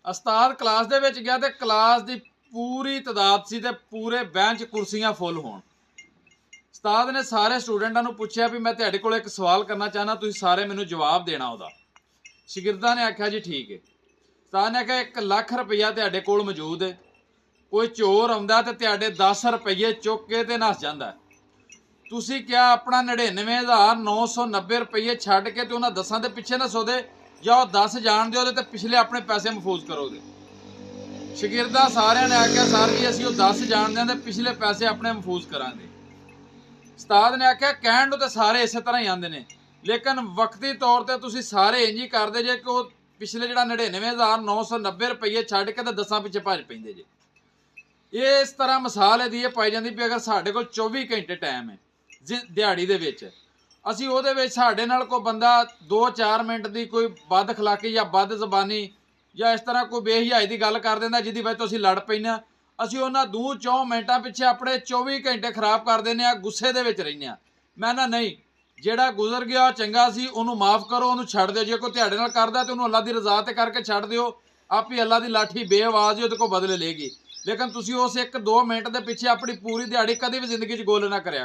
ਉਸਤਾਦ ਕਲਾਸ ਦੇ ਵਿੱਚ ਗਿਆ ਤੇ ਕਲਾਸ ਦੀ ਪੂਰੀ ਤਾਦਾਦ ਸੀ ਤੇ ਪੂਰੇ ਬੈਂਚ ਕੁਰਸੀਆਂ ਫੁੱਲ ਹੋਣ। ਉਸਤਾਦ ਨੇ ਸਾਰੇ ਸਟੂਡੈਂਟਾਂ ਨੂੰ ਪੁੱਛਿਆ ਵੀ ਮੈਂ ਤੁਹਾਡੇ ਕੋਲ ਇੱਕ ਸਵਾਲ ਕਰਨਾ ਚਾਹਨਾ, ਤੁਸੀਂ ਸਾਰੇ ਮੈਨੂੰ ਜਵਾਬ ਦੇਣਾ ਉਹਦਾ। ਸ਼ਾਗਿਰਦਾਂ ਨੇ ਆਖਿਆ ਜੀ ਠੀਕ ਹੈ। ਉਸਤਾਦ ਨੇ ਆਖਿਆ 1 ਲੱਖ ਰੁਪਈਆ ਤੁਹਾਡੇ ਕੋਲ ਮੌਜੂਦ ਹੈ, ਕੋਈ ਚੋਰ ਆਉਂਦਾ ਤੇ ਤੁਹਾਡੇ 10 ਰੁਪਈਏ ਚੁੱਕ ਕੇ ਤੇ ਨੱਸ ਜਾਂਦਾ। ਤੁਸੀਂ ਕਿਹਾ ਆਪਣਾ 99,990 ਰੁਪਈਏ ਛੱਡ ਕੇ ਤੇ ਉਹਨਾਂ 10 ਦੇ ਪਿੱਛੇ ਨਾ ਸੋਦੇ, ਜਾਂ ਉਹ 10 ਜਾਣਦੇ ਉਹਦੇ ਤੇ ਪਿਛਲੇ ਆਪਣੇ ਪੈਸੇ ਮਹਿਫੂਜ਼ ਕਰੋਗੇ। ਸ਼ਾਗਿਰਦਾਂ ਸਾਰਿਆਂ ਨੇ ਆਖਿਆ ਸਰ ਜੀ ਅਸੀਂ ਉਹ 10 ਜਾਣਦੇ ਹਾਂ ਤੇ ਪਿਛਲੇ ਪੈਸੇ ਆਪਣੇ ਮਹਿਫੂਜ਼ ਕਰਾਂਗੇ। ਉਸਤਾਦ ਨੇ ਆਖਿਆ ਕਹਿਣ ਨੂੰ ਤਾਂ ਸਾਰੇ ਇਸੇ ਤਰ੍ਹਾਂ ਹੀ ਆਉਂਦੇ ਨੇ, ਲੇਕਿਨ ਵਕਤੀ ਤੌਰ ਤੇ ਤੁਸੀਂ ਸਾਰੇ ਇੰਝ ਹੀ ਕਰਦੇ ਜੇ ਕਿ ਉਹ ਪਿਛਲੇ ਜਿਹੜਾ 99,990 ਰੁਪਈਏ ਛੱਡ ਕੇ ਤੇ 10 ਪਿੱਛੇ ਭੱਜ ਪੈਂਦੇ ਜੇ। ਇਹ ਇਸ ਤਰ੍ਹਾਂ ਮਿਸਾਲ ਇਹਦੀ ਇਹ ਪਾਈ ਜਾਂਦੀ ਵੀ ਅਗਰ ਸਾਡੇ ਕੋਲ 24 ਘੰਟੇ ਟਾਈਮ ਹੈ ਦਿਹਾੜੀ ਦੇ ਵਿੱਚ, ਅਸੀਂ ਉਹਦੇ ਵਿੱਚ ਸਾਡੇ ਨਾਲ ਕੋਈ ਬੰਦਾ 2-4 ਮਿੰਟ ਦੀ ਕੋਈ ਬਦ ਅਖਲਾਕੀ ਜਾਂ ਬਦ ਜ਼ਬਾਨੀ ਜਾਂ ਇਸ ਤਰ੍ਹਾਂ ਕੋਈ ਬੇਹਯਾਈ ਦੀ ਗੱਲ ਕਰ ਦਿੰਦਾ ਜਿਹਦੀ ਵਜ੍ਹਾ ਤੋਂ ਅਸੀਂ ਲੜ ਪੈਂਦੇ ਹਾਂ, ਅਸੀਂ ਉਹਨਾਂ 2-4 ਮਿੰਟਾਂ ਪਿੱਛੇ ਆਪਣੇ 24 ਘੰਟੇ ਖਰਾਬ ਕਰ ਦਿੰਦੇ ਹਾਂ, ਗੁੱਸੇ ਦੇ ਵਿੱਚ ਰਹਿੰਦੇ ਹਾਂ। ਮੈਂ ਨਾ ਨਹੀਂ, ਜਿਹੜਾ ਗੁਜ਼ਰ ਗਿਆ ਚੰਗਾ ਸੀ, ਉਹਨੂੰ ਮਾਫ ਕਰੋ, ਉਹਨੂੰ ਛੱਡ ਦਿਓ। ਜੇ ਕੋਈ ਤੁਹਾਡੇ ਨਾਲ ਕਰਦਾ ਤੇ ਉਹਨੂੰ ਅੱਲਾ ਦੀ ਰਜ਼ਾ ਤੇ ਕਰਕੇ ਛੱਡ ਦਿਓ, ਆਪੀ ਅੱਲਾ ਦੀ ਲਾਠੀ ਬੇਆਵਾਜ਼ ਹੀ ਉਹਦੇ ਕੋਲ ਬਦਲੇ ਲਏਗੀ। ਲੇਕਿਨ ਤੁਸੀਂ ਉਸ 1-2 ਮਿੰਟ ਦੇ ਪਿੱਛੇ ਆਪਣੀ ਪੂਰੀ ਦਿਹਾੜੀ ਕਦੇ ਵੀ ਜ਼ਿੰਦਗੀ 'ਚ ਗੋਲ ਨਾ ਕਰਿਆ।